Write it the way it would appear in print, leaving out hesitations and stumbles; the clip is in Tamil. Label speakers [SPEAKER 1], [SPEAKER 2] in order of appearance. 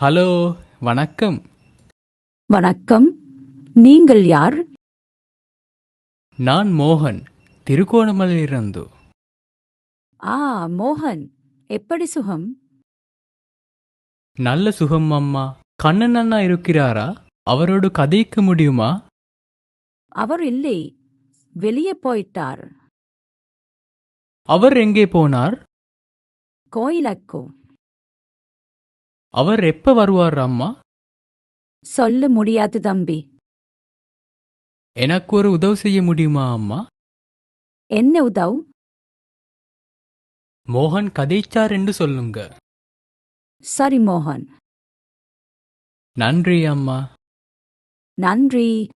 [SPEAKER 1] ஹலோ, வணக்கம்.
[SPEAKER 2] வணக்கம். நீங்கள் யார்?
[SPEAKER 1] நான் மோகன், திருகோணமலையிலிருந்து.
[SPEAKER 2] ஆ, மோகன். எப்படி சுகம்?
[SPEAKER 1] நல்ல சுகம் அம்மா. கண்ணன் அண்ணா இருக்கிறாரா? அவரோடு கதைக்க முடியுமா?
[SPEAKER 2] அவர் இல்லை. வெளியே போயிட்டார்.
[SPEAKER 1] அவர் எங்கே போனார்?
[SPEAKER 2] கோயிலுக்கு.
[SPEAKER 1] அவர் எப்ப வருவார் அம்மா?
[SPEAKER 2] சொல்ல முடியாது தம்பி.
[SPEAKER 1] எனக்கு ஒரு உதவி செய்ய முடியுமா அம்மா?
[SPEAKER 2] என்ன உதவு?
[SPEAKER 1] மோகன் கதைச்சார் என்று சொல்லுங்க.
[SPEAKER 2] சரி மோகன்.
[SPEAKER 1] நன்றி அம்மா.
[SPEAKER 2] நன்றி.